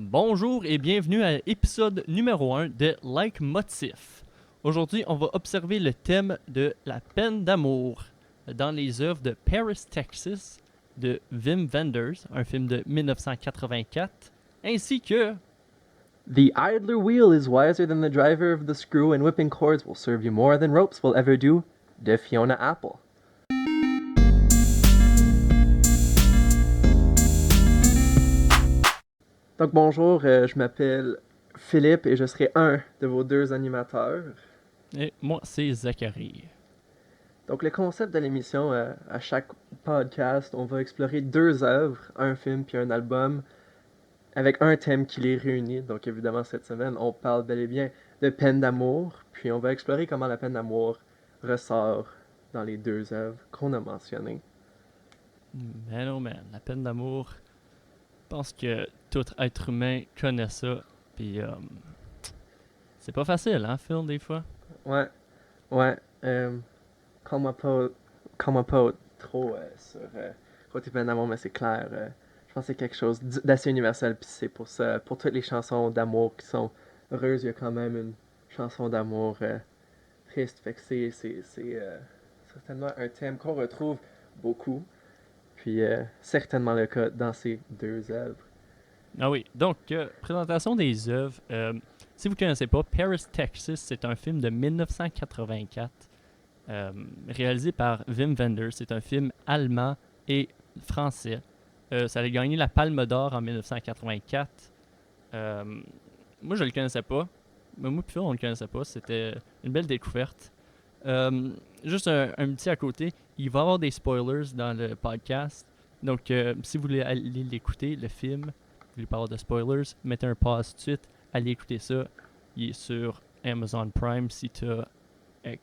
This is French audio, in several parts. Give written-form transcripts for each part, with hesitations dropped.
Bonjour et bienvenue à l'épisode numéro 1 de Like Motif. Aujourd'hui, on va observer le thème de la peine d'amour dans les œuvres de Paris, Texas de Wim Wenders, un film de 1984, ainsi que The idler wheel is wiser than the driver of the screw, and whipping cords will serve you more than ropes will ever do, de Fiona Apple. Donc bonjour, je m'appelle Philippe et je serai un de vos deux animateurs. et moi c'est Zachary. Donc le concept de l'émission, à chaque podcast, on va explorer deux œuvres, un film puis un album, avec un thème qui les réunit. Donc évidemment cette semaine, on parle bel et bien de peine d'amour, puis on va explorer comment la peine d'amour ressort dans les deux œuvres qu'on a mentionnées. Man oh man, la peine d'amour, je pense que tout être humain connaît ça, puis c'est pas facile, hein, Phil, des fois? Ouais. Call-moi pas trop sur côté peine d'amour, mais c'est clair. Je pense que c'est quelque chose d'assez universel, puis c'est pour ça, pour toutes les chansons d'amour qui sont heureuses, il y a quand même une chanson d'amour triste. Fait que c'est certainement un thème qu'on retrouve beaucoup, puis certainement le cas dans ces deux œuvres. Ah oui, donc, présentation des œuvres. Si vous ne connaissez pas, Paris, Texas, c'est un film de 1984 réalisé par Wim Wenders. C'est un film allemand et français. Ça a gagné la Palme d'Or en 1984. Moi, je le connaissais pas. Mais moi, Phil, on le connaissait pas. C'était une belle découverte. Juste un petit à côté, il va y avoir des spoilers dans le podcast. Donc, si vous voulez aller l'écouter, le film, vous voulez pas avoir de spoilers, mettez un pause tout de suite, allez écouter ça. Il est sur Amazon Prime si tu as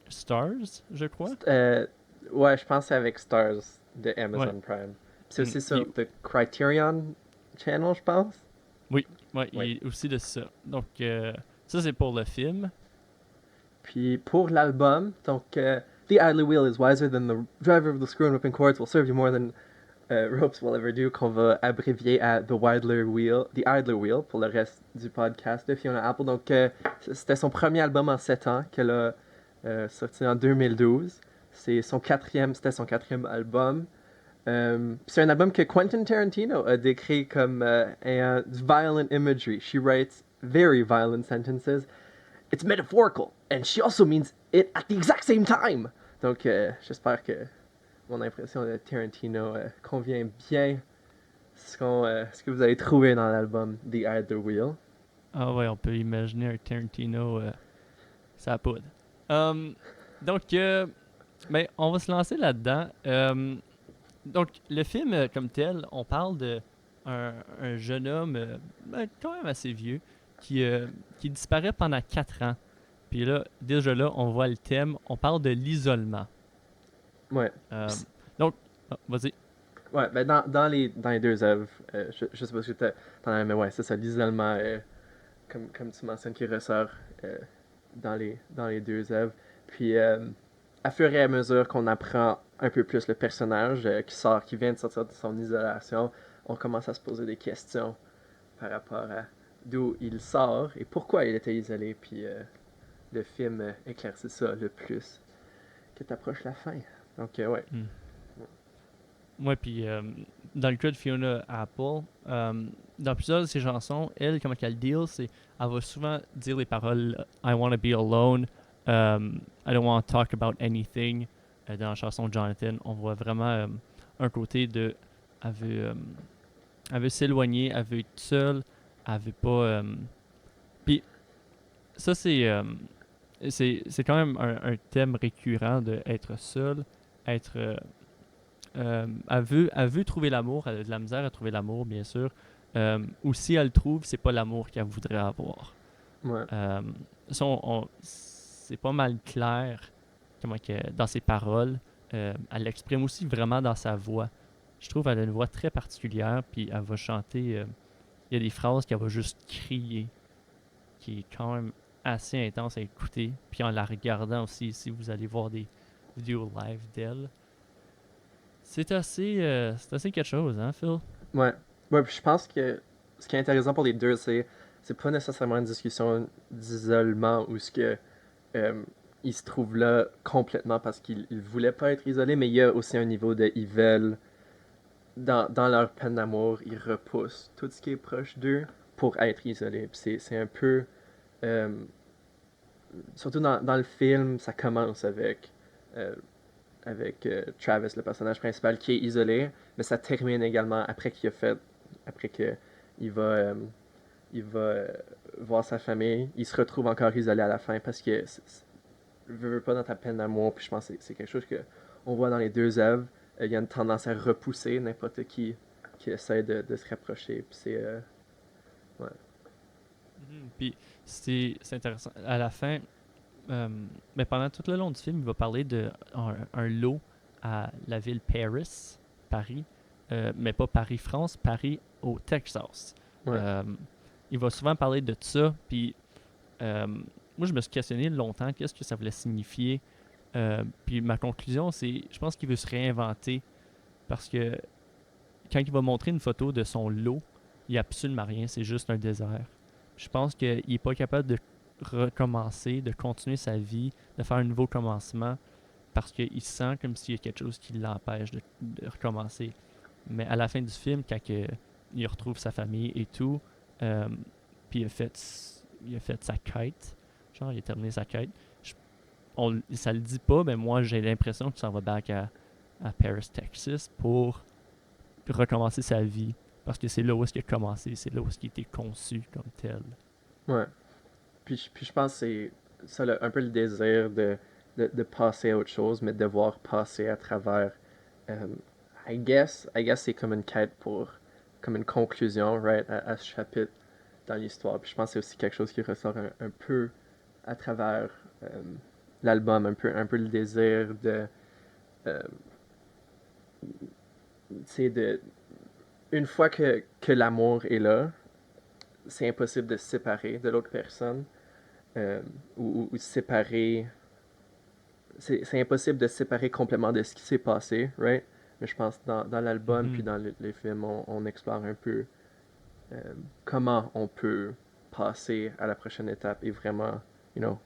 Stars, je crois. Ouais, je pense que c'est avec Stars de Amazon Prime. C'est aussi sur The Criterion Channel, je pense. Oui, il est aussi de ça. Donc, ça, c'est pour le film. Puis pour l'album, donc The Idler Wheel is wiser than the driver of the screw and whipping cords will serve you more than ropes will ever do, qu'on va abrévier à The Idler Wheel pour le reste du podcast de Fiona Apple. Donc c'était son premier album en 7 ans qu'elle a sorti en 2012. C'était son quatrième album. C'est un album que Quentin Tarantino a décrit comme ayant violent imagery. She writes very violent sentences. It's metaphorical, and she also means it at the exact same time. Donc, j'espère que mon impression de Tarantino convient bien ce que vous avez trouvé dans l'album The Idler Wheel. Ah ouais, on peut imaginer un Tarantino ça poudre. Donc, ben, on va se lancer là-dedans. Donc, le film comme tel, on parle de un jeune homme quand même assez vieux qui disparaît pendant 4 ans. Puis là, déjà là, on voit le thème, on parle de l'isolement. Ouais. Donc, vas-y. Ouais, ben dans les deux œuvres, je sais pas si t'en as, mais ouais, c'est ça, l'isolement, comme tu mentionnes, qui ressort dans les deux œuvres. Puis, à fur et à mesure qu'on apprend un peu plus le personnage qui vient de sortir de son isolation, on commence à se poser des questions par rapport à d'où il sort et pourquoi il était isolé. Puis le film éclaircit ça le plus que t'approches la fin. Donc ouais. Ouais, puis dans le cas de Fiona Apple, dans plusieurs de ses chansons, elle, comment qu'elle deal, c'est elle va souvent dire les paroles I wanna be alone, I don't want to talk about anything. Dans la chanson Jonathan, on voit vraiment un côté de elle veut s'éloigner, elle veut être seule, elle veut pas. Puis ça, c'est quand même un thème récurrent de être seul, être. Elle veut trouver l'amour, elle a de la misère à trouver l'amour, bien sûr. Ou si elle le trouve, c'est pas l'amour qu'elle voudrait avoir. Ouais. C'est pas mal clair dans ses paroles. Elle l'exprime aussi vraiment dans sa voix. Je trouve qu'elle a une voix très particulière, puis elle va chanter. Il y a des phrases qu'elle va juste crier, qui est quand même assez intense à écouter. Puis en la regardant aussi, si vous allez voir des vidéos live d'elle, c'est assez quelque chose, hein, Phil? Ouais. Ouais, puis je pense que ce qui est intéressant pour les deux, c'est pas nécessairement une discussion d'isolement où ce que ils se trouvent là complètement parce qu'ils voulaient pas être isolés, mais il y a aussi un niveau de ils veulent dans leur peine d'amour, ils repoussent tout ce qui est proche d'eux pour être isolés. Puis c'est un peu euh, surtout dans le film, ça commence euh, avec Travis, le personnage principal, qui est isolé, mais ça termine également après que il va, euh, il va voir sa famille, il se retrouve encore isolé à la fin parce que veut pas dans ta peine d'amour, puis je pense que c'est quelque chose que on voit dans les deux œuvres. Il y a une tendance à repousser n'importe qui essaie de se rapprocher, puis c'est ouais. Puis c'est intéressant. À la fin, mais pendant tout le long du film, il va parler de un lot à la ville Paris, mais pas Paris-France, Paris au Texas. Ouais. Il va souvent parler de ça, puis moi je me suis questionné longtemps qu'est-ce que ça voulait signifier. Puis ma conclusion, c'est je pense qu'il veut se réinventer parce que quand il va montrer une photo de son lot, il n'y a absolument rien, c'est juste un désert. Je pense qu'il n'est pas capable de recommencer, de continuer sa vie, de faire un nouveau commencement, parce qu'il sent comme s'il y a quelque chose qui l'empêche de recommencer. Mais à la fin du film, quand il retrouve sa famille et tout, euh, puis il a fait sa quête, genre il a terminé sa quête, ça le dit pas, mais moi j'ai l'impression qu'il s'en va back à Paris, Texas pour recommencer sa vie. Parce que c'est là où est-ce qu'il a commencé, c'est là où est-ce qu'il a été conçu comme tel. Ouais. Puis je pense que c'est ça un peu le désir de passer à autre chose, mais de devoir passer à travers. euh, I guess c'est comme une quête comme une conclusion, right, à ce chapitre dans l'histoire. Puis je pense que c'est aussi quelque chose qui ressort un peu à travers euh, l'album, un peu le désir euh, de, une fois que l'amour est là, c'est impossible de se séparer de l'autre personne euh, ou se séparer. C'est impossible de se séparer complètement de ce qui s'est passé, right? Mais je pense que dans l'album puis Mhm. dans les films, on explore un peu euh, comment on peut passer à la prochaine étape et vraiment,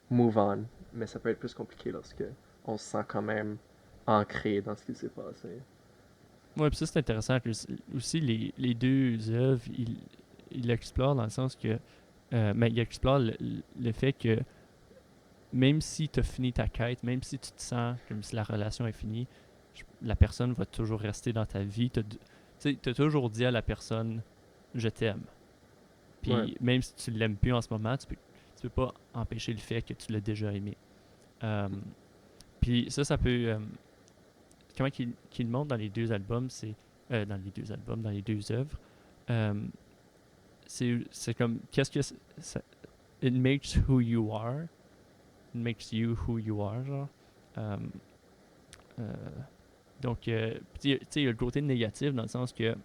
move on. Mais ça peut être plus compliqué lorsque on se sent quand même ancré dans ce qui s'est passé. Ouais, puis ça c'est intéressant que aussi les deux œuvres, il l'explore dans le sens que mais il explore le fait que même si tu as fini ta quête, même si tu te sens comme si la relation est finie, la personne va toujours rester dans ta vie. Tu as toujours dit à la personne je t'aime. Ouais, Puis même si tu l'aimes plus en ce moment, tu peux pas empêcher le fait que tu l'as déjà aimé. Euh, Puis ça peut. Comment qu'il montre dans les deux albums, c'est. Dans les deux albums, dans les deux œuvres, euh, c'est comme. Qu'est-ce que. It makes who you are. It makes you who you are, genre. Euh, euh, donc, tu sais, il y a le côté négatif dans le sens que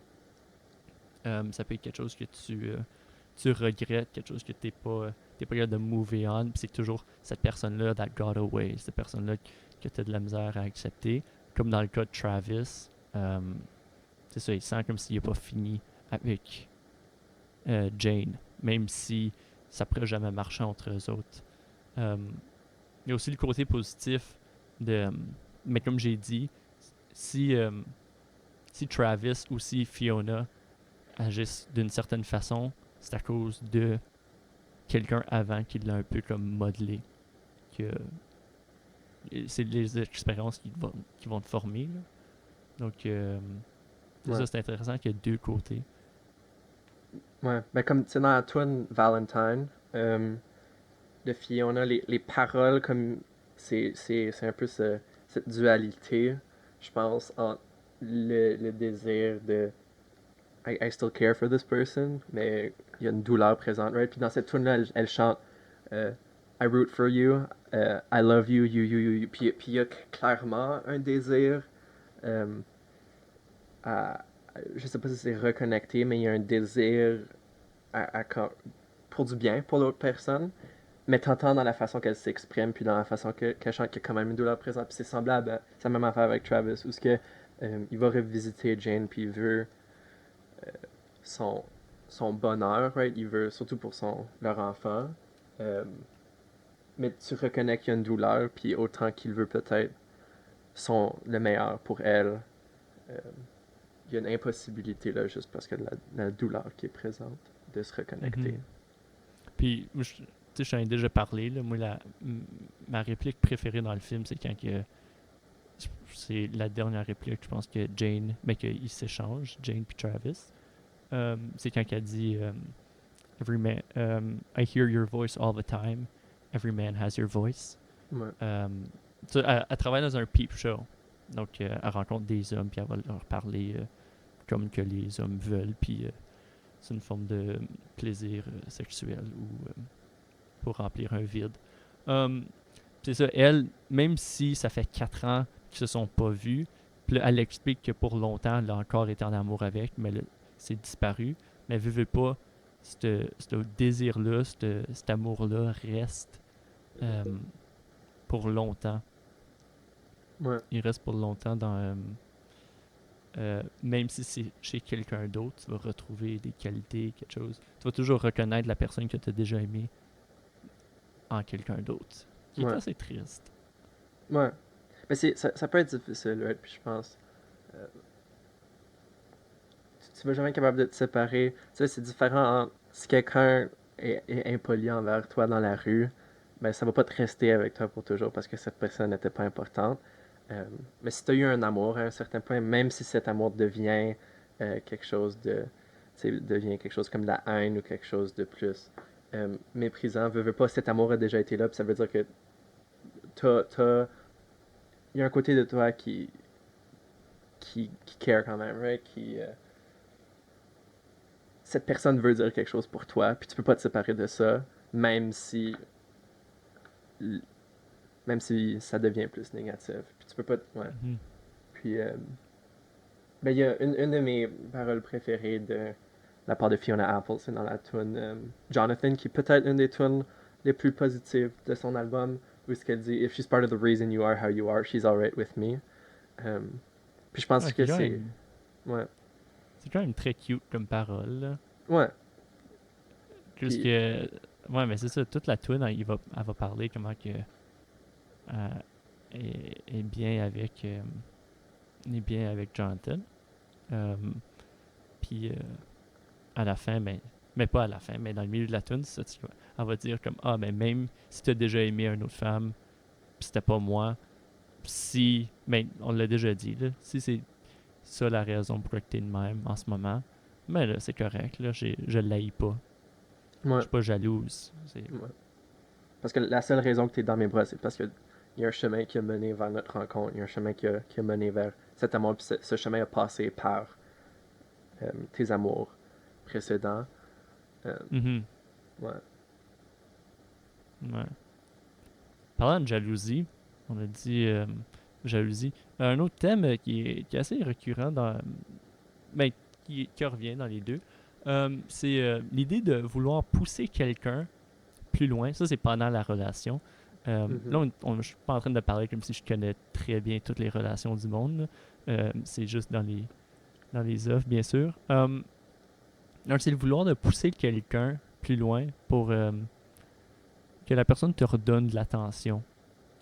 ça peut être quelque chose que tu regrettes, quelque chose que t'es pas capable de move on, puis c'est toujours cette personne-là that got away, cette personne-là que t'as de la misère à accepter. Comme dans le cas de Travis, c'est ça, il sent comme s'il n'est pas fini avec Jane, même si ça pourrait jamais marcher entre eux autres. Euh, il y a aussi le côté positif de. Mais comme j'ai dit, si, euh, si Travis ou si Fiona agissent d'une certaine façon, c'est à cause de quelqu'un avant qui l'a un peu comme modelé. Que c'est les expériences qui vont te former. Là. Donc, c'est ouais. ça, c'est intéressant qu'il y a deux côtés. Ouais. Mais comme, tu sais, dans la tune Valentine, de Fiona, les paroles, comme, c'est un peu cette dualité, je pense, entre le désir de I still care for this person, mais il y a une douleur présente, right? Puis dans cette tune là elle chante euh, I root for you, I love you, you. Puis il y a clairement un désir euh, à, je sais pas si c'est reconnecté, mais il y a un désir à pour du bien pour l'autre personne, mais t'entends dans la façon qu'elle s'exprime, puis dans la façon qu'elle chante qu'il y a quand même une douleur présente. Puis c'est semblable à sa même affaire avec Travis, où ce que, il va revisiter Jane, puis il veut son, son bonheur, right? Il veut surtout pour leur enfant. Euh, mais tu reconnais qu'il y a une douleur, puis autant qu'il veut peut-être le meilleur pour elle, euh, il y a une impossibilité là, juste parce que de la douleur qui est présente, de se reconnecter. Mhm. Puis, tu sais, j'en ai déjà parlé. Là, moi, ma réplique préférée dans le film, c'est quand que. C'est la dernière réplique, je pense que Jane. Mais qu'ils s'échangent, Jane puis Travis. C'est quand elle dit Every man, I hear your voice all the time. Every man has your voice. Ouais. Elle travaille dans un peep show. Donc, elle rencontre des hommes, puis elle va leur parler comme que les hommes veulent, puis c'est une forme de plaisir sexuel ou pour remplir un vide. C'est ça, elle, même si ça fait 4 ans qu'ils se sont pas vus, puis elle explique que pour longtemps, elle a encore été en amour avec, mais là, c'est disparu. Mais elle veut pas, ce désir-là, cet amour-là reste pour longtemps. Ouais. Il reste pour longtemps dans... même si c'est chez quelqu'un d'autre, tu vas retrouver des qualités, quelque chose. Tu vas toujours reconnaître la personne que tu as déjà aimée en quelqu'un d'autre. Qui est assez triste. Ouais. Mais ça peut être difficile, right? Puis je pense... tu vas jamais être capable de te séparer. Tu sais, c'est différent si quelqu'un est impoli envers toi dans la rue, ben ça va pas te rester avec toi pour toujours parce que cette personne n'était pas importante. Mais si tu as eu un amour à un certain point, même si cet amour devient quelque chose de... devient quelque chose comme de la haine ou quelque chose de plus méprisant, veux pas, cet amour a déjà été là, puis ça veut dire que il y a un côté de toi qui care quand même, right? Cette personne veut dire quelque chose pour toi, puis tu peux pas te séparer de ça, même si même si ça devient plus négatif. Puis tu peux pas... Ouais. Mm-hmm. Puis, ben, il y a une de mes paroles préférées de la part de Fiona Apple, c'est dans la tune Jonathan, qui est peut-être une des tunes les plus positives de son album, où ce qu'elle dit If she's part of the reason you are how you are, she's alright with me. Puis je pense que c'est... Ouais. C'est quand même très cute comme parole. Là. Ouais. Juste Puis... que. Ouais, mais c'est ça, toute la tune, elle va parler comment que. Est bien avec. Est bien avec Jonathan. Puis à la fin, mais pas à la fin, mais dans le milieu de la tune, elle va dire comme ah, ben même si tu as déjà aimé une autre femme, puis c'était pas moi, si. Mais on l'a déjà dit, là, si c'est ça la raison pour laquelle t'es de même en ce moment, mais là, c'est correct, là, je l'haïs pas. Ouais. Je suis pas jalouse. Ouais. Parce que la seule raison que tu es dans mes bras, c'est parce qu'il y a un chemin qui a mené vers notre rencontre. Il y a un chemin qui a mené vers cet amour. Puis ce chemin a passé par tes amours précédents. Mm-hmm. Ouais. Ouais. Parlant de jalousie, on a dit jalousie. Un autre thème qui est assez récurrent dans. Ben, qui revient dans les deux. C'est l'idée de vouloir pousser quelqu'un plus loin. Ça, c'est pendant la relation. Là, je suis pas en train de parler comme si je connais très bien toutes les relations du monde. C'est juste dans les œuvres, bien sûr. Donc, c'est le vouloir de pousser quelqu'un plus loin pour que la personne te redonne de l'attention.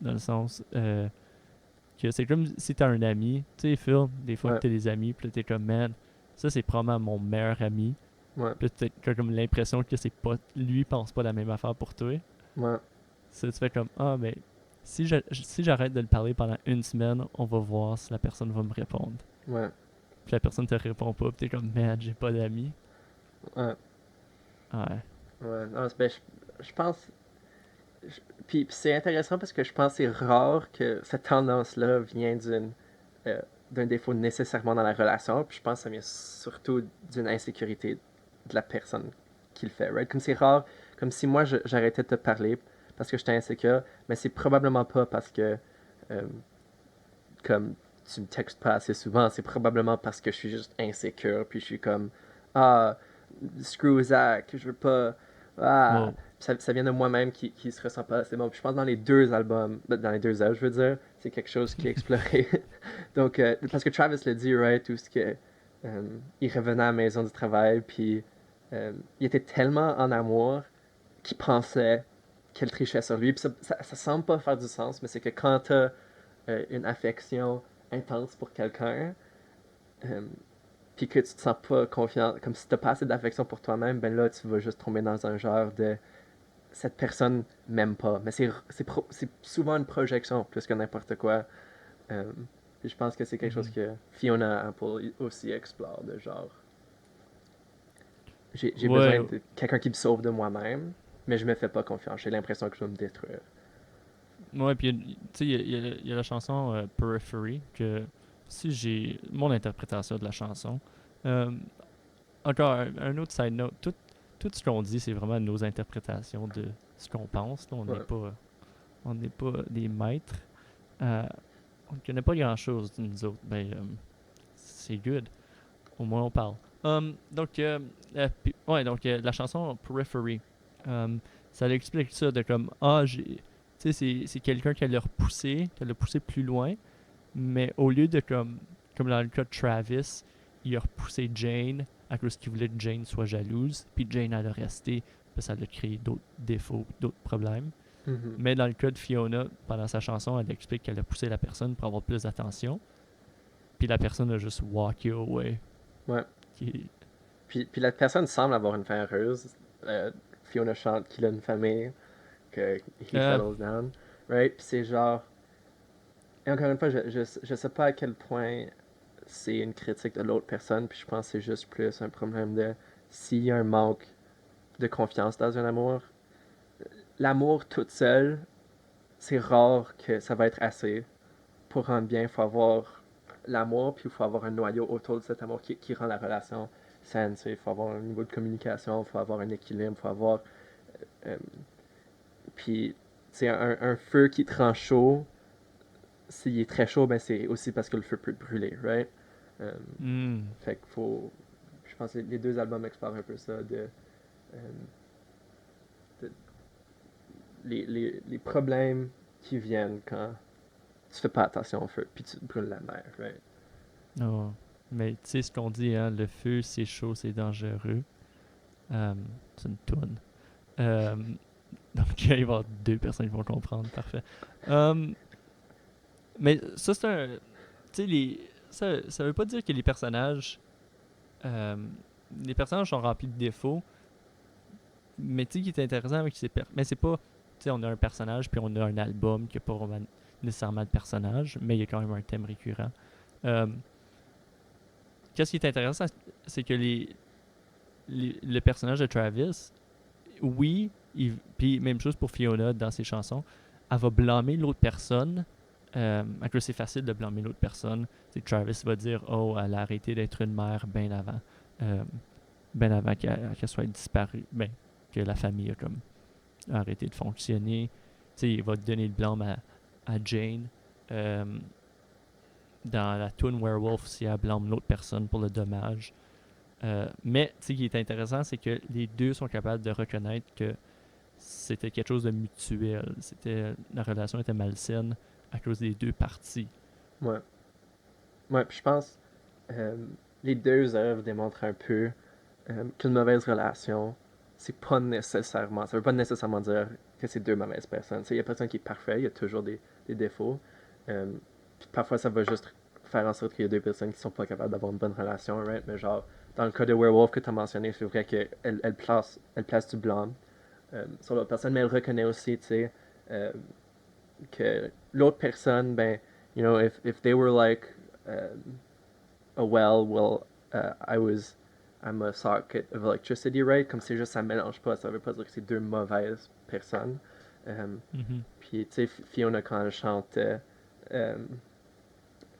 Dans le sens que c'est comme si t'as un ami. Tu sais, Phil, des fois que t'as des amis, puis t'es comme, man, ça c'est probablement mon meilleur ami. Ouais. Puis t'as comme l'impression que c'est pas. Lui pense pas la même affaire pour toi. Ouais. Ça, tu fais comme, ah, mais si j'arrête de le parler pendant une semaine, on va voir si la personne va me répondre. Ouais. Puis la personne te répond pas, puis t'es comme, man, j'ai pas d'amis. Ouais. Ouais. Ouais. Non, je pense. Puis c'est intéressant parce que je pense que c'est rare que cette tendance-là vient d'un défaut nécessairement dans la relation. Puis je pense que ça vient surtout d'une insécurité de la personne qui le fait. Right? Comme c'est rare, comme si moi j'arrêtais de te parler parce que j'étais insécure, mais c'est probablement pas parce que comme tu me textes pas assez souvent, c'est probablement parce que je suis juste insécure, puis je suis comme ah, screw Zach, je veux pas. Ah, Wow. ça vient de moi-même qui se ressent pas assez bon. Puis je pense dans les deux albums, dans les deux œuvres, je veux dire, c'est quelque chose qui est exploré. Donc, parce que Travis l'a dit, right, tout ce que il revenait à la maison du travail, puis il était tellement en amour qu'il pensait qu'elle trichait sur lui. Puis ça semble pas faire du sens, mais c'est que quand t'as une affection intense pour quelqu'un, euh, puis que tu te sens pas confiant, comme si t'as pas assez d'affection pour toi-même, ben là, tu vas juste tomber dans un genre de cette personne m'aime pas. Mais c'est souvent une projection plus que n'importe quoi. Euh, puis je pense que c'est quelque chose Mhm. que Fiona Apple aussi explore, de genre, j'ai besoin Ouais, de quelqu'un qui me sauve de moi-même, mais je me fais pas confiance. J'ai l'impression que je vais me détruire. ouais, puis tu sais, il y a la chanson Periphery, que si j'ai mon interprétation de la chanson, euh, encore un autre side note, tout ce qu'on dit, c'est vraiment nos interprétations de ce qu'on pense. Là, Ouais. on n'est pas des maîtres. Euh, on ne connaît pas grand-chose, nous autres. Ben, c'est good. Au moins, on parle. La chanson Periphery, um, ça explique ça de comme, tu sais, c'est quelqu'un qui l'a poussé plus loin, mais au lieu de comme dans le cas de Travis, il a repoussé Jane à cause qu'il voulait que Jane soit jalouse, puis Jane elle a resté, puis ça a créé d'autres défauts, d'autres problèmes. Mhm. Mais dans le cas de Fiona, pendant sa chanson, elle explique qu'elle a poussé la personne pour avoir plus d'attention, puis la personne a juste walké away. Ouais. Qui... Puis la personne semble avoir une fin heureuse. Fiona chante qu'il a une famille, que he Euh, settles down. Right? Puis c'est genre. Et encore une fois, je sais pas à quel point c'est une critique de l'autre personne, puis je pense que c'est juste plus un problème de s'il y a un manque de confiance dans un amour. L'amour toute seule, c'est rare que ça va être assez. Pour rendre bien, il faut avoir l'amour, puis il faut avoir un noyau autour de cet amour qui rend la relation saine. Il faut avoir un niveau de communication, il faut avoir un équilibre, il faut avoir. Euh, puis, c'est un feu qui te rend chaud. S'il est très chaud, ben c'est aussi parce que le feu peut te brûler, right? Euh, hmm. fait qu'il faut. Je pense que les deux albums explorent un peu ça de les problèmes qui viennent quand tu fais pas attention au feu, puis tu brûles la mer, right? Oh. Mais tu sais ce qu'on dit, hein, le feu, c'est chaud, c'est dangereux. Euh, c'est une toune. Euh, donc, il va y avoir deux personnes qui vont comprendre. Parfait. Euh, mais ça, c'est un. Tu sais, ça veut pas dire que euh, les personnages sont remplis de défauts, mais tu sais, qui est intéressant avec mais c'est pas. Tu sais, on a un personnage, puis on a un album qui n'a pas vraiment nécessairement de personnage, mais il y a quand même un thème récurrent. Euh, Qu'est-ce qui est intéressant, c'est que le personnage de Travis, oui, puis même chose pour Fiona dans ses chansons, elle va blâmer l'autre personne. C'est facile de blâmer l'autre personne. C'est Travis va dire, oh, elle a arrêté d'être une mère euh, bien avant qu'elle soit disparue, ben, que la famille a comme arrêté de fonctionner. Il va donner le blâme à Jane. Euh, dans la tune Werewolf, si elle blâme l'autre personne pour le dommage. Mais ce qui est intéressant, c'est que les deux sont capables de reconnaître que c'était quelque chose de mutuel. La relation était malsaine à cause des deux parties. Ouais. Ouais, puis je pense euh, les deux œuvres démontrent un peu qu'une mauvaise relation, c'est pas nécessairement. Ça veut pas nécessairement dire que c'est deux mauvaises personnes. Il y a personne qui est parfait, il y a toujours des défauts. Euh, puis parfois, ça va juste faire en sorte qu'il y a deux personnes qui sont pas capables d'avoir une bonne relation, right? Mais genre, dans le cas de Werewolf que tu as mentionné, c'est vrai qu'elle elle place du blâme sur l'autre personne, mais elle reconnaît aussi, tu sais, euh, que l'autre personne, ben, you know, if they were like a well, I'm a socket of electricity, right? Comme c'est juste, ça mélange pas, ça veut pas dire que c'est deux mauvaises personnes. Mhm. Puis, tu sais, Fiona, quand elle chante,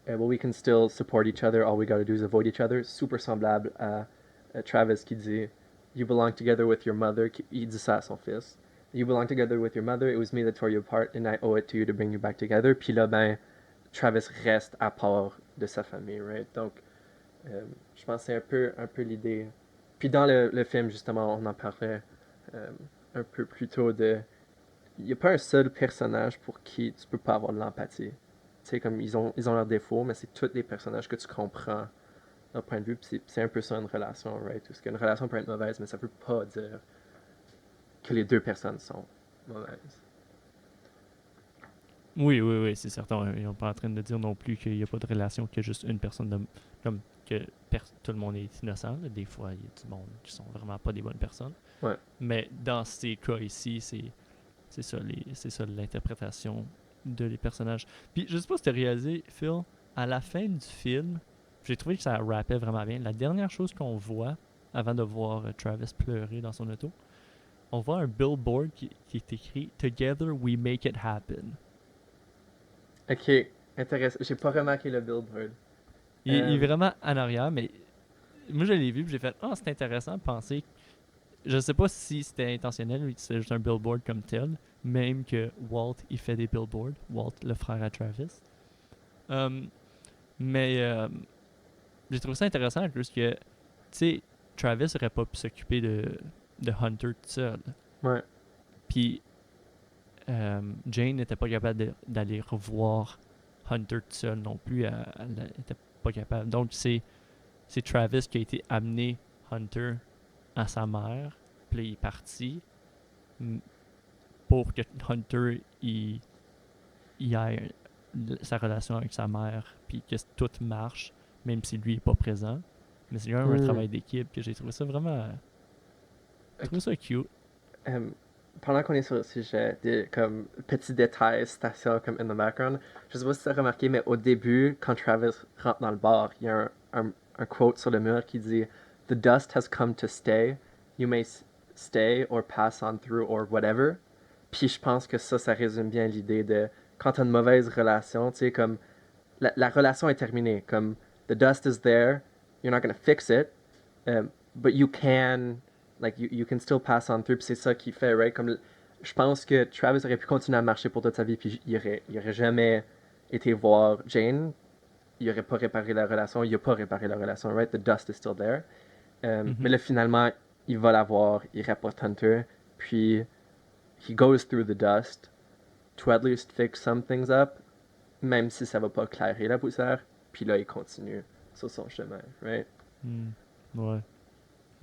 well, we can still support each other, all we gotta do is avoid each other, super semblable à Travis qui dit, you belong together with your mother, il dit ça à son fils. You belong together with your mother, it was me that tore you apart, and I owe it to you to bring you back together. Puis là, ben, Travis reste à part de sa famille, right? Donc, je pense que c'est un peu l'idée. Puis dans le film, justement, on en parlait euh, un peu plus tôt de. Il n'y a pas un seul personnage pour qui tu peux pas avoir de l'empathie. Tu sais, comme ils ont leurs défauts, mais c'est tous les personnages que tu comprends leur point de vue. Puis c'est un peu ça une relation, right? Parce qu'une relation peut être mauvaise, mais ça veut pas dire que les deux personnes sont mauvaises. Oui, oui, oui, c'est certain. Ils sont pas en train de dire non plus qu'il n'y a pas de relation, qu'il y a juste une personne comme que tout le monde est innocent. Là. Des fois, il y a du monde qui sont vraiment pas des bonnes personnes. Ouais. Mais dans ces cas ici, c'est ça l'interprétation de les personnages. Puis je sais pas si tu as réalisé, Phil, à la fin du film, j'ai trouvé que ça rappait vraiment bien. La dernière chose qu'on voit avant de voir Travis pleurer dans son auto, on voit un billboard qui est écrit Together we make it happen. Ok, intéressant. J'ai pas remarqué le billboard. Il est vraiment en arrière, mais moi je l'ai vu et j'ai fait c'est intéressant de penser. Je sais pas si c'était intentionnel ou si c'était juste un billboard comme tel, même que Walt il fait des billboards, Walt le frère à Travis. Um, mais j'ai trouvé ça intéressant parce que tu sais Travis aurait pas pu s'occuper de Hunter tout seul. Ouais. Puis Jane n'était pas capable d'aller revoir Hunter tout seul non plus. Elle n'était pas capable. Donc c'est Travis qui a été amené Hunter à sa mère. Puis là, il est parti pour que Hunter il ait sa relation avec sa mère. Puis que tout marche, même si lui n'est pas présent. Mais c'est quand même un travail d'équipe que j'ai trouvé ça vraiment. J'ai trouvé ça cute. Pendant qu'on est sur le sujet, des comme petits détails, stations comme in the background, je sais pas si tu as remarqué, mais au début, quand Travis rentre dans le bar, il y a un quote sur le mur qui dit The dust has come to stay. You may stay or pass on through or whatever. Puis je pense que ça résume bien l'idée de quand t'as une mauvaise relation, tu sais, comme la relation est terminée, comme the dust is there, you're not gonna fix it, but you can like you can still pass on through. Puis c'est ça qui fait, right? Comme je pense que Travis aurait pu continuer à marcher pour toute sa vie, puis il aurait jamais été voir Jane. Il aurait pas réparé la relation. Il a pas réparé la relation, right? The dust is still there. Mais là, finalement, il va la voir, il rapporte Hunter, puis he goes through the dust to at least fix some things up, même si ça va pas clairer la poussière. Puis là, il continue sur son chemin, right? Ouais.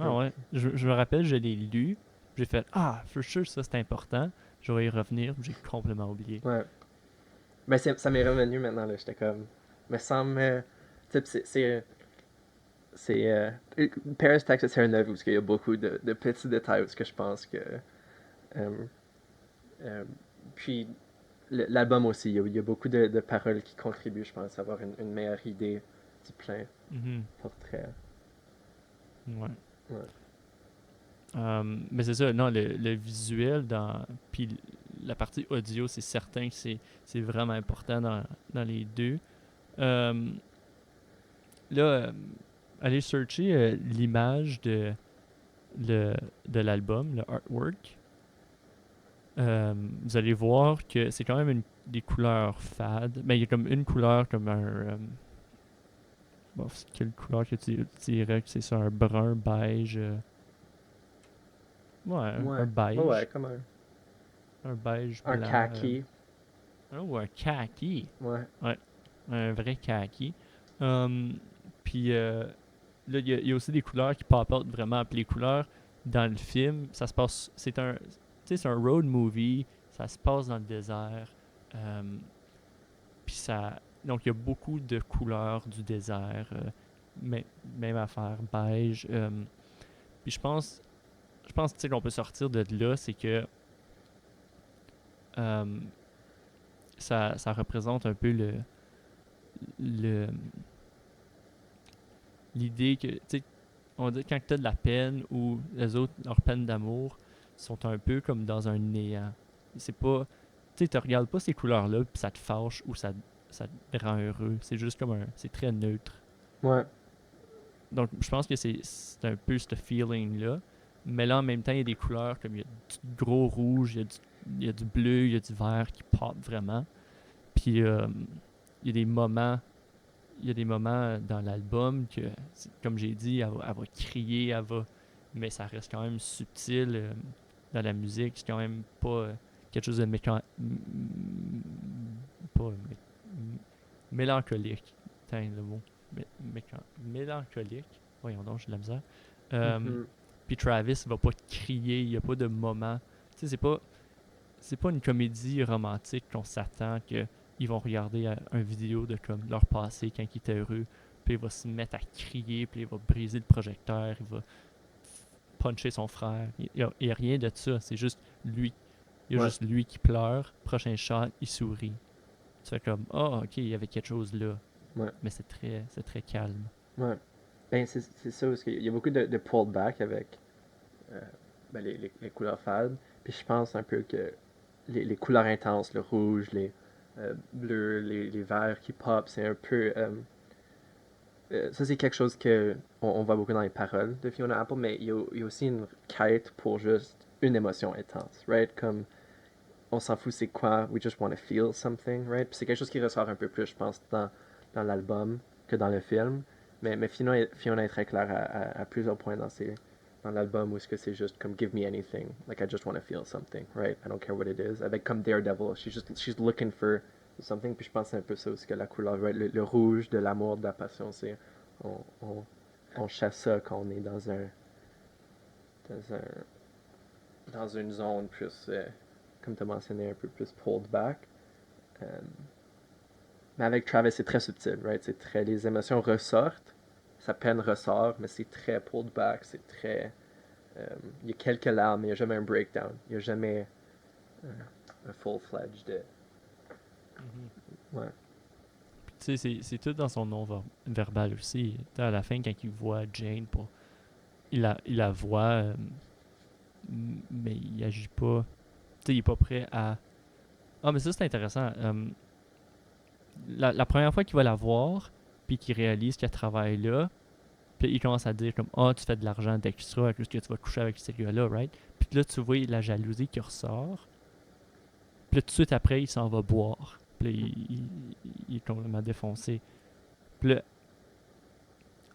Ah Donc, ouais. Je me rappelle, je l'ai lu. J'ai fait for sure, ça c'est important. Je vais y revenir. J'ai complètement oublié. ouais. Mais ça m'est revenu maintenant, là. J'étais comme. Me semble. Tu sais, Paris, Texas, c'est un œuvre où il y a beaucoup de petits détails où je pense que. Euh, euh, puis, l'album aussi, il y a beaucoup de paroles qui contribuent, je pense, à avoir une meilleure idée du plein portrait. Ouais. Ouais. Mais c'est ça, non, le visuel puis la partie audio, c'est certain que c'est vraiment important dans les deux. Là, allez chercher l'image de l'album, le artwork. Vous allez voir que c'est quand même des couleurs fades. Mais il y a comme une couleur comme un... bon, quelle couleur que tu dirais que c'est ça? Un brun beige... ouais, un beige. Ouais, comme Un beige un blanc. khaki. Ou un kaki. Ouais. Ouais, un vrai kaki. Puis là, il y a aussi des couleurs qui pop out vraiment. Puis les couleurs dans le film, ça se passe. C'est un road movie. Ça se passe dans le désert. Puis ça. Donc, il y a beaucoup de couleurs du désert. Même affaire, beige. Puis je pense qu'on peut sortir de là, c'est que ça représente un peu le l'idée que, tu sais, on dit quand tu as de la peine ou les autres, leur peine d'amour, sont un peu comme dans un néant. C'est pas, tu sais, tu regardes pas ces couleurs-là, puis ça te fâche ou ça te rend heureux. C'est juste comme c'est très neutre. Ouais. Donc, je pense que c'est un peu ce feeling-là. Mais là, en même temps, il y a des couleurs comme il y a du gros rouge, il y a du bleu, il y a du vert qui pop vraiment. Puis, il y a des moments dans l'album que, comme j'ai dit, elle va crier, mais ça reste quand même subtil dans la musique. C'est quand même pas quelque chose de pas mélancolique. Putain, le mot. mélancolique. Voyons donc, j'ai de la misère. Euh, Mhm. Puis Travis va pas crier, il y a pas de moment. Tu sais, c'est pas une comédie romantique qu'on s'attend que ils vont regarder un vidéo de comme leur passé quand ils étaient heureux, puis il va se mettre à crier, puis il va briser le projecteur, il va puncher son frère. Il y a rien de ça, c'est juste lui. Il y a Ouais, juste lui qui pleure. Prochain shot, il sourit. Tu fais comme, oh, ok, il y avait quelque chose là. ouais, Mais c'est très calme. ouais. Ben, c'est ça, parce qu'il y a beaucoup de pulled back avec euh, ben, les couleurs fades. Puis je pense un peu que les couleurs intenses, le rouge, les bleus, les verts qui pop, c'est un peu. Ça, c'est quelque chose que on voit beaucoup dans les paroles de Fiona Apple, mais il y a aussi une quête pour juste une émotion intense, right? Comme on s'en fout c'est quoi, we just want to feel something, right? Puis c'est quelque chose qui ressort un peu plus, je pense, dans l'album que dans le film. Mais Fiona est très claire à plusieurs points dans l'album où est-ce que c'est juste comme give me anything, like I just want to feel something, right? I don't care what it is. Avec comme Daredevil, she's looking for something, puis je pense que c'est un peu ça aussi que la couleur, right? Le rouge de l'amour, de la passion, c'est on, on, on chasse ça quand on est dans un dans une zone plus, comme tu as mentionné, un peu plus pulled back. Euh, mais avec Travis, c'est très subtil, right? C'est très, les émotions ressortent, sa peine ressort, mais c'est très pulled back, c'est très. Il y a quelques larmes, mais il n'y a jamais un breakdown. Il n'y a jamais un full-fledged. Mhm. Ouais. Puis tu sais, c'est tout dans son nom verbal aussi. T'sais, à la fin, quand il voit Jane, il la voit, mais il agit pas. Tu sais, il est pas prêt à. Ah, mais ça, c'est intéressant. La première fois qu'il va la voir, puis qu'il réalise qu'elle travaille là, puis il commence à dire comme ah, tu fais de l'argent d'extra avec ce que tu vas coucher avec ce gars-là, right? Puis là, tu vois la jalousie qui ressort. Puis là, tout de suite après, il s'en va boire. Puis là, il est complètement défoncé. Puis là,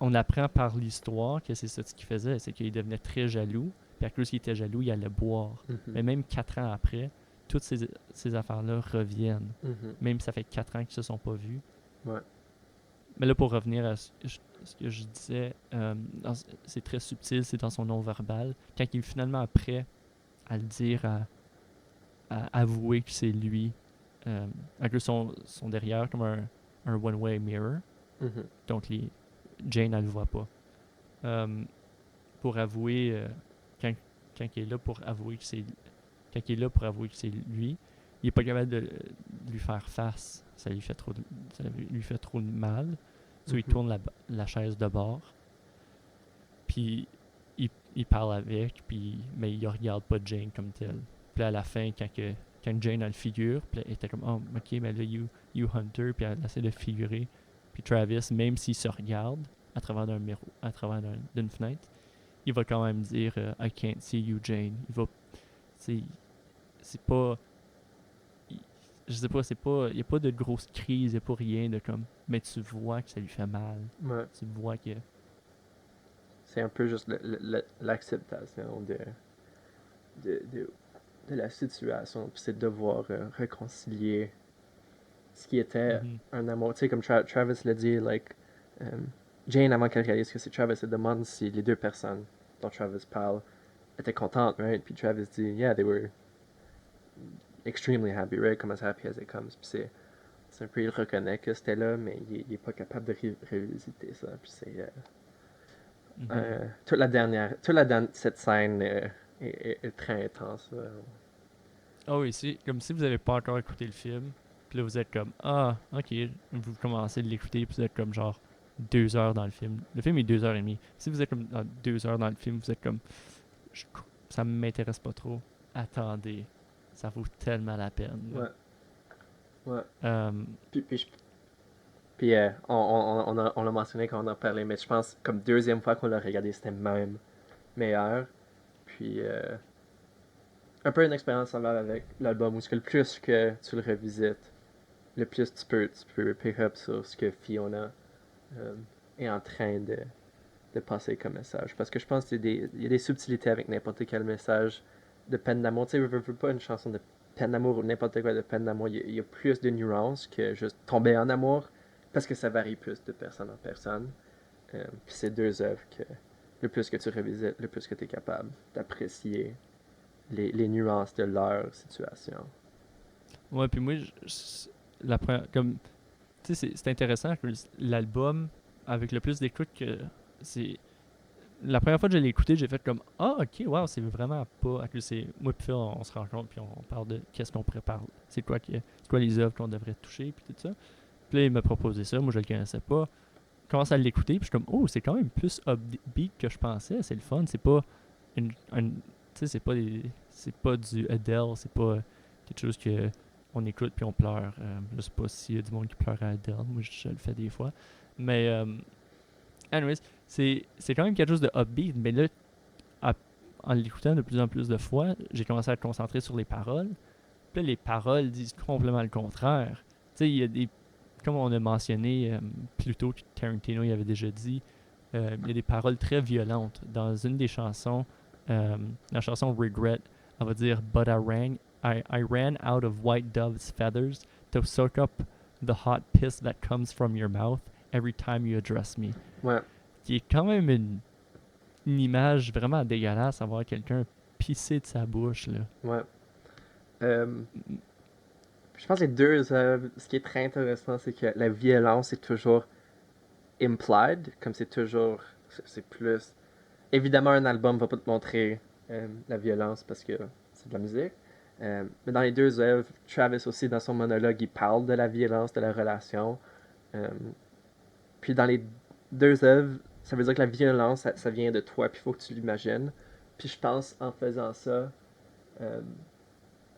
on apprend par l'histoire que c'est ça ce qu'il faisait, c'est qu'il devenait très jaloux. Puis à cause qu'il était jaloux, il allait boire. Mhm. Mais même 4 ans après, toutes ces affaires-là reviennent. Mhm. Même ça fait 4 ans qu'ils se sont pas vus. Ouais. Mais là, pour revenir à ce que je disais, c'est très subtil, c'est dans son non-verbal. Quand il est finalement prêt à le dire, à avouer que c'est lui, à que son derrière comme un one-way mirror. Mhm. Donc, Jane, elle le voit pas. Euh, pour avouer, quand il est là pour avouer que c'est quand il est là pour avouer que c'est lui, il est pas capable de lui faire face. Ça lui fait trop de mal. So, il Mhm. tourne la chaise de bord, puis il parle avec, mais il regarde pas Jane comme tel. Puis à la fin, quand Jane a le figure, puis elle était comme oh ok, mais là you Hunter, puis elle essaie de figurer. Puis Travis, même s'il se regarde à travers à travers d'une fenêtre, il va quand même dire I can't see you Jane. C'est pas je sais pas, il y a pas de grosse crise, il y a pas rien de comme mais tu vois que ça lui fait mal. Ouais. Tu vois que C'est un peu juste l'acceptation de, de, de la situation, puis c'est de devoir réconcilier ce qui était mhm, un amour. Tu sais, comme Travis l'a dit, like, Jane, avant qu'elle réalise que c'est Travis, elle demande si les deux personnes dont Travis parle étaient contentes, right? Puis Travis dit, yeah, they were extremely happy, right? Comme as happy as it comes. Puis c'est un peu, il reconnaît que c'était là, mais il est pas capable de revisiter ça. Puis c'est. mhm. Cette scène est très intense. Ah oui, c'est comme si vous avez pas encore écouté le film, puis là vous êtes comme ah ok, vous commencez de l'écouter, puis vous êtes comme genre 2 heures dans le film. Le film est 2 heures et demie. Si vous êtes comme dans 2 heures dans le film, vous êtes comme je- ça m'intéresse pas trop. Attendez, ça vaut tellement la peine. Ouais, ouais. Là. Puis on l'a mentionné quand on en parlait, mais je pense comme deuxième fois qu'on l'a regardé, c'était même meilleur. Puis un peu une expérience semblable avec l'album où ce que le plus que tu le revisites, le plus tu peux pick up sur ce que Fiona euh, est en train de passer comme message. Parce que je pense qu'il y a des subtilités avec n'importe quel message de peine d'amour. Tu sais, je veux pas une chanson de peine d'amour ou n'importe quoi de peine d'amour. Il y a plus de nuances que juste tomber en amour. parce que ça varie plus de personne en personne. Puis c'est deux œuvres que le plus que tu revisites, le plus que tu es capable d'apprécier les nuances de leur situation. Ouais, puis moi, la première, comme, tu sais, c'est intéressant que l'album, avec le plus d'écoute que c'est. La première fois que je l'ai écouté, j'ai fait comme ah, ok, wow, c'est vraiment pas. Moi, puis Phil, on se rencontre, puis on parle de qu'est-ce qu'on prépare. C'est quoi les œuvres qu'on devrait toucher, puis tout ça. Puis là, il m'a proposé ça, moi, je le connaissais pas. Je commence à l'écouter, puis je suis comme oh, c'est quand même plus upbeat que je pensais, c'est le fun. C'est pas tu sais, c'est pas du Adele, c'est pas quelque chose que on écoute puis on pleure. Je sais pas s'il y a du monde qui pleure à Adele, moi je le fais des fois. Mais, anyways, c'est quand même quelque chose de upbeat, mais là, à- en l'écoutant de plus en plus de fois, j'ai commencé à me concentrer sur les paroles. Puis là, les paroles disent complètement le contraire. Tu sais, il y a des. Comme on a mentionné plus tôt que Tarantino il avait déjà dit, il y a des paroles très violentes. Dans une des chansons, la chanson Regret, elle va dire But I ran out of white dove's feathers to soak up the hot piss that comes from your mouth every time you address me. Ouais, Qui est quand même une image vraiment dégueulasse à voir quelqu'un pisser de sa bouche, là. ouais. Je pense que les deux œuvres, ce qui est très intéressant, c'est que la violence est toujours implied, comme c'est toujours, c'est plus. Évidemment, un album va pas te montrer la violence parce que c'est de la musique. Mais dans les deux œuvres, Travis aussi, dans son monologue, il parle de la violence, de la relation. Euh, Puis dans les deux œuvres, ça veut dire que la violence, ça vient de toi, puis il faut que tu l'imagines. Puis je pense, en faisant ça, euh,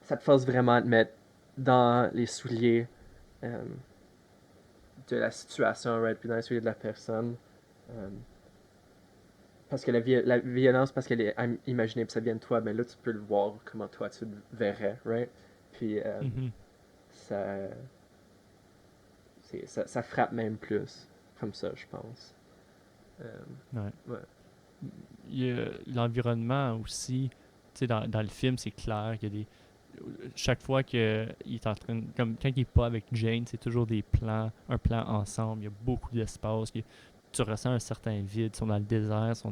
ça te force vraiment à te mettre dans les souliers euh, de la situation, right? Puis dans les souliers de la personne. Euh, parce que la violence, parce qu'elle est imaginée, puis ça vient de toi, mais là, tu peux le voir comment toi, tu le verrais, right? Puis Mhm. ça, ça frappe même plus, comme ça, je pense. Euh, Ouais. ouais. Il y a l'environnement aussi. Tu sais, dans le film, c'est clair qu'il y a des. Chaque fois qu'il est en train. Comme quand il est pas avec Jane, c'est toujours des plans, un plan ensemble. Il y a beaucoup d'espace. Tu ressens un certain vide. Ils sont dans le désert, ils sont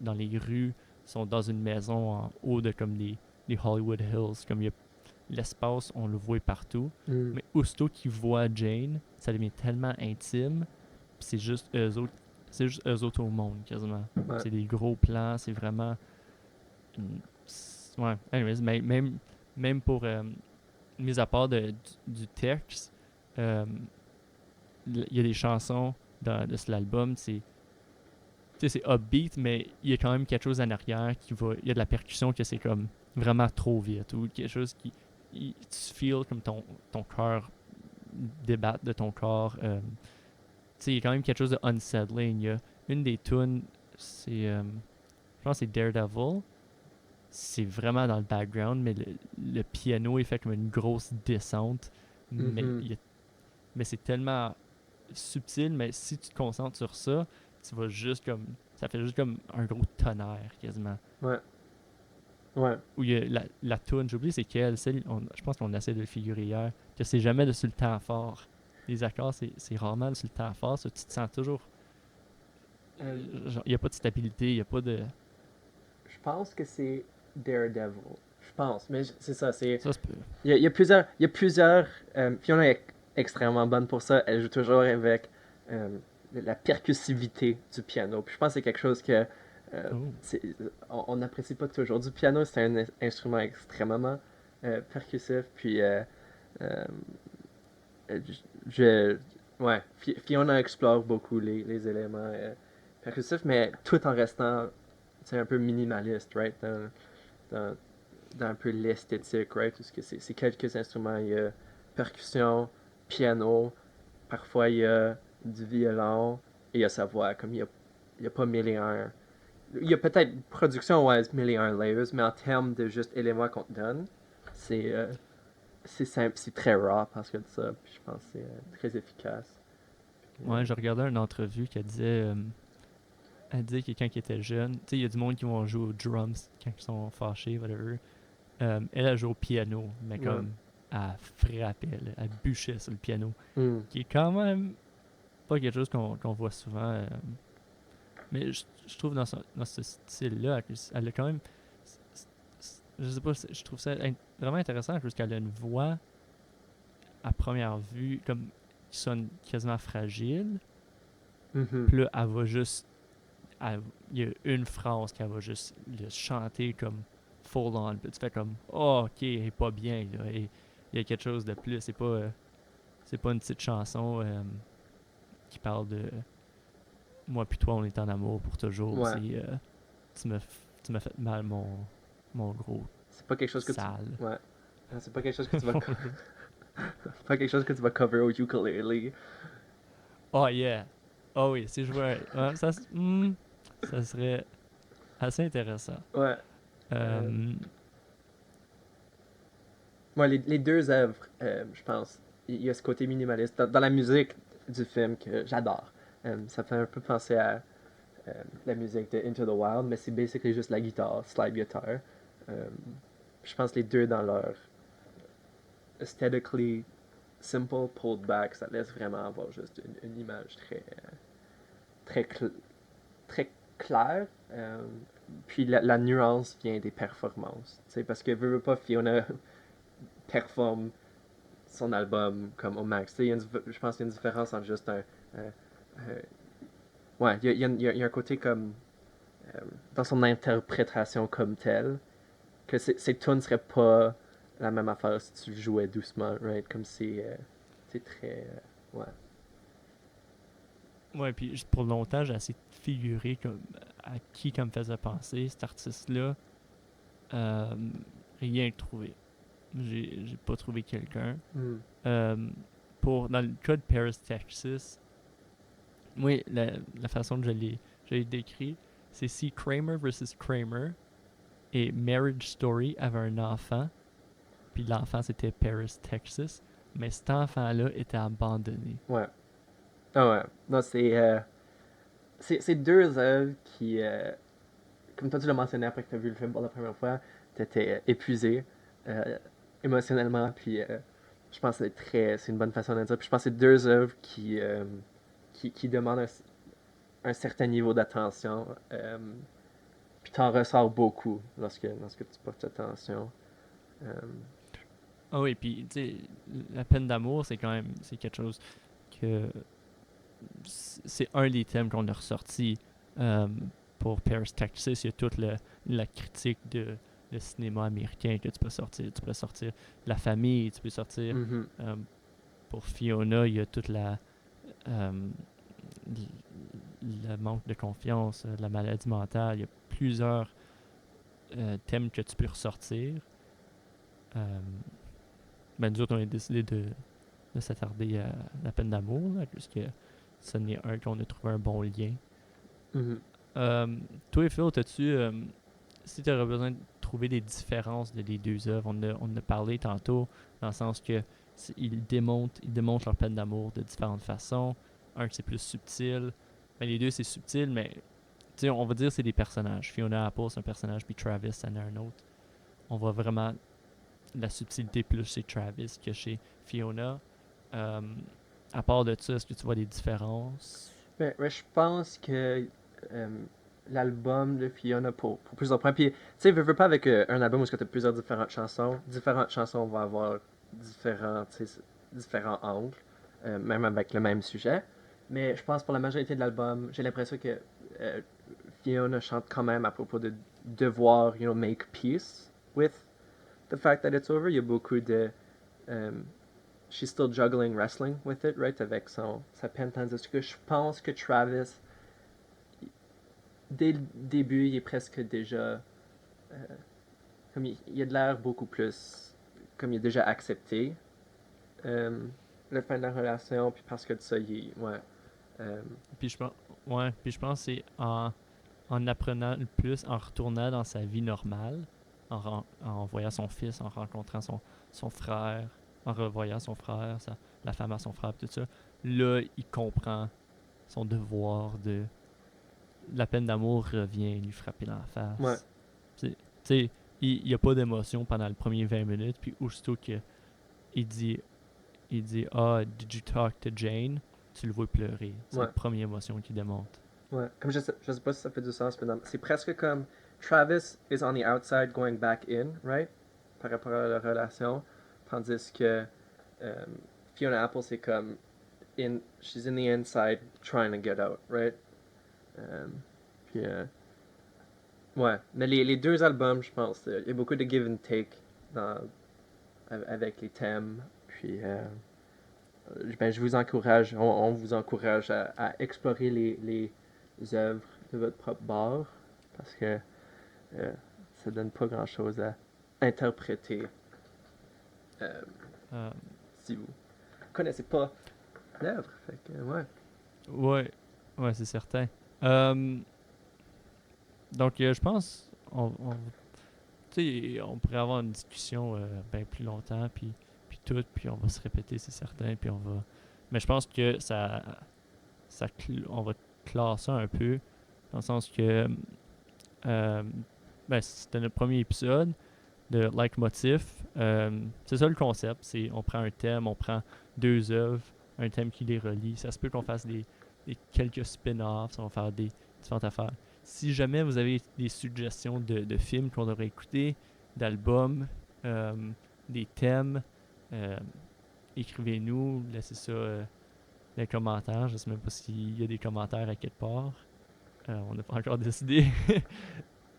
dans les rues, ils sont dans une maison en haut de comme des Hollywood Hills. Comme il y a l'espace, on le voit partout. Mm. Mais aussitôt qu'ils voient Jane, ça devient tellement intime. Puis c'est juste eux autres au monde, quasiment. Ouais. C'est des gros plans, c'est vraiment. Ouais, anyways, même pour. Mis à part du texte, euh, il y a des chansons de cet album, c'est upbeat, mais il y a quand même quelque chose en arrière qui va. Il y a de la percussion que c'est comme vraiment trop vite, ou quelque chose tu feel comme ton cœur débattre de ton corps. Il y a quand même quelque chose de unsettling. Il y a une des tunes, je pense que c'est Daredevil. C'est vraiment dans le background, mais le piano est fait comme une grosse descente. Mais, Mhm. mais c'est tellement subtil, mais si tu te concentres sur ça, tu vas juste comme. Ça fait juste comme un gros tonnerre, quasiment. Ouais. Ouais. Où il y a la tune, j'ai oublié c'est quelle, je pense qu'on essaie de le figurer hier, que c'est jamais de sur le temps fort. Les accords, c'est rarement sur le temps fort, ça, tu te sens toujours. Euh, Il n'y a pas de stabilité, il n'y a pas de. je pense que c'est Daredevil. Je pense, mais c'est ça. C'est Ça se peut. il y a plusieurs. Il y a plusieurs. Fiona est extrêmement bonne pour ça. Elle joue toujours avec euh, la percussivité du piano. Puis je pense que c'est quelque chose que Oh. on n'apprécie pas toujours. Du piano, c'est un instrument extrêmement percussif. Puis euh, je, ouais, Fiona explore beaucoup les éléments percussifs, mais tout en restant un peu minimaliste, right? Dans, dans un peu l'esthétique, right? Parce que c'est quelques instruments. Il y a percussion, piano, parfois il y a du violon et il y a sa voix. Comme il y a pas mille et un. Il y a peut-être production-wise mille et un layers, mais en termes de juste éléments qu'on te donne, c'est c'est simple, c'est très raw parce que de ça. Puis je pense que c'est très efficace. Puis, Ouais, j'ai regardé une entrevue qui disait. Elle disait que quand il était jeune, tu sais, il y a du monde qui vont jouer aux drums quand ils sont fâchés, whatever. Elle a joué au piano, mais ouais. comme elle frappait, là, elle bûchait sur le piano, Mm. qui est quand même pas quelque chose qu'on voit souvent. Mais je trouve dans ce style-là, elle a quand même. Je sais pas, je trouve ça vraiment intéressant parce qu'elle a une voix à première vue comme qui sonne quasiment fragile. Mhm. Puis là, elle va juste. Il y a une phrase qu'elle va juste chanter comme full on. Puis tu fais comme, oh, ok, elle est pas bien. Là, et il y a quelque chose de plus. C'est pas une petite chanson qui parle de moi puis toi, on est en amour pour toujours. Ouais. C'est tu m'as fait mal, mon gros C'est pas quelque chose que tu. sale. Ouais. C'est pas quelque chose que tu vas. Pas quelque chose que tu vas cover au ukulele. Oh yeah. Oh oui, si je vois. Ça serait assez intéressant. Ouais. Euh, Moi, les deux œuvres, je pense, il y a ce côté minimaliste dans la musique du film que j'adore. Ça fait un peu penser à la musique de Into the Wild, mais c'est basically juste la guitare, slide guitar. Euh, je pense les deux dans leur aesthetically simple pulled back, ça laisse vraiment avoir juste une image très, très claire. Puis la nuance vient des performances. Parce que veut pas, Fiona performe son album comme au max. Je pense qu'il y a une différence entre juste ouais, il y a un côté comme. Dans son interprétation comme telle, que ces tunes seraient pas la même affaire si tu le jouais doucement, right? Comme c'est très. Ouais. ouais, puis pour longtemps, j'ai essayé de figurer comme, à qui comme faisait penser cet artiste-là. Euh, Rien trouvé. J'ai pas trouvé quelqu'un. Mm. Dans le cas de Paris, Texas, oui, la façon que je l'ai décrit, c'est si Kramer versus Kramer et Marriage Story avait un enfant, puis l'enfant c'était Paris, Texas, mais cet enfant-là était abandonné. Ouais. Ah ouais. Non, c'est deux œuvres qui. Comme toi, tu l'as mentionné après que tu as vu le film pour la première fois, tu étais épuisé euh, émotionnellement, puis je pense que c'est une bonne façon de dire. Puis je pense que c'est deux œuvres qui demandent un certain niveau d'attention. Puis t'en ressors beaucoup lorsque tu portes attention. Euh, Ah oui, puis tu sais, la peine d'amour, c'est quelque chose que c'est un des thèmes qu'on a ressorti euh, pour Paris, Texas. Il y a toute la critique de le cinéma américain que tu peux sortir. Tu peux sortir la famille, tu peux sortir. mhm. euh, pour Fiona, il y a toute euh, le manque de confiance, la maladie mentale. Il y a plusieurs thèmes que tu peux ressortir. Ben, nous autres, on a décidé de s'attarder à la peine d'amour, là, puisque ce n'est un qu'on a trouvé un bon lien. Mhm. Toi, Phil, si tu aurais besoin de trouver des différences de les deux œuvres, on en a parlé tantôt, dans le sens que ils démontrent leur peine d'amour de différentes façons. Un, c'est plus subtil. Ben, les deux, c'est subtil, mais on va dire que c'est des personnages. Fiona Apple, c'est un personnage, puis Travis, c'en est un autre. On voit vraiment la subtilité plus chez Travis que chez Fiona. Euh, à part de ça, est-ce que tu vois des différences? Mais je pense que euh, l'album de Fiona, pour plusieurs points, puis tu sais, veux pas avec un album où tu as plusieurs différentes chansons vont avoir différents angles, même avec le même sujet. Mais je pense pour la majorité de l'album, j'ai l'impression que euh, Fiona chante quand même à propos de devoir, make peace with the fact that it's over. Il y a beaucoup de. Um, she's still juggling wrestling with it, right? Avec sa peine. Tandis que je pense que Travis, dès le début, il est presque déjà. Comme il a de l'air beaucoup plus. Comme il est déjà accepté le fin de la relation, puis parce que de ça, il est. Ouais. Euh, Puis je pense, ouais, puis je pense que c'est en apprenant le plus, en retournant dans sa vie normale, en voyant son fils, en rencontrant son frère, en revoyant son frère, la femme à son frère, tout ça, là, il comprend son devoir de. La peine d'amour revient lui frapper dans la ouais. face. Tu sais, il n'y a pas d'émotion pendant les premiers 20 minutes, puis aussitôt que il dit, ah, did you talk to Jane? tu le vois pleurer. C'est Ouais. la première émotion qu'il démontre. Ouais. Comme je sais pas si ça fait du sens, mais c'est presque comme Travis is on the outside going back in, right? Par rapport à la relation. Tandis que Fiona Apple, c'est comme she's in the inside trying to get out, right? Puis, ouais. Mais les deux albums, je pense, il y a beaucoup de give and take avec les thèmes. Puis, ben, je vous encourage, on vous encourage à explorer les œuvres de votre propre bord parce que ça donne pas grand chose à interpréter Euh, si vous connaissez pas l'œuvre. Fait que, ouais. ouais, c'est certain. Donc, je pense, tu sais, on pourrait avoir une discussion bien plus longtemps, puis on va se répéter, c'est certain, puis on va. Mais je pense que on va clore ça un peu, dans le sens que, ben, c'était notre premier épisode de Like Motif. C'est ça le concept, c'est on prend un thème, on prend deux œuvres, un thème qui les relie. Ça se peut qu'on fasse des quelques spin-offs, on va faire des différentes affaires. Si jamais vous avez des suggestions de films qu'on devrait écouter, d'albums, des thèmes, écrivez-nous, laissez ça dans les commentaires. Je ne sais même pas s'il y a des commentaires à quelque part. On n'a pas encore décidé.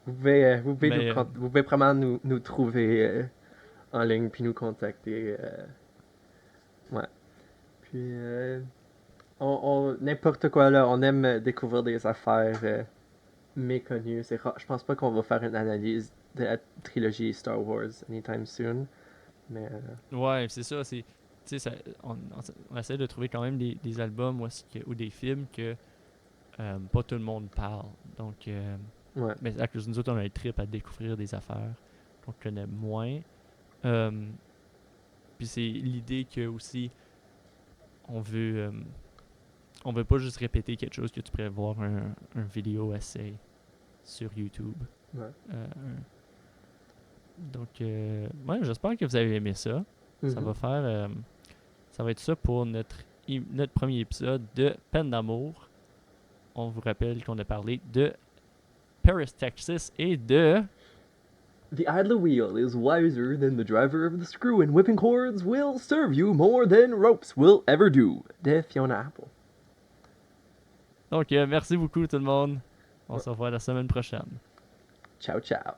Vous pouvez vraiment nous trouver en ligne puis nous contacter. Ouais. Puis, n'importe quoi là, on aime découvrir des affaires méconnues. Je pense pas qu'on va faire une analyse de la trilogie Star Wars anytime soon. Mais Ouais, c'est ça. On essaie de trouver quand même des albums ou des films que pas tout le monde parle. Donc, ouais. mais à cause de nous autres, on a un trip à découvrir des affaires qu'on connaît moins. Puis c'est l'idée que aussi, on veut pas juste répéter quelque chose que tu pourrais voir un vidéo essai sur YouTube. Ouais. Donc, ouais, j'espère que vous avez aimé ça. Mm-hmm. Ça va être ça pour notre premier épisode de Peine d'amour. On vous rappelle qu'on a parlé de Paris, Texas et de The idler wheel is wiser than the driver of the screw, and whipping cords will serve you more than ropes will ever do. De Fiona Apple. Donc, merci beaucoup tout le monde. On se revoit la semaine prochaine. Ciao, ciao.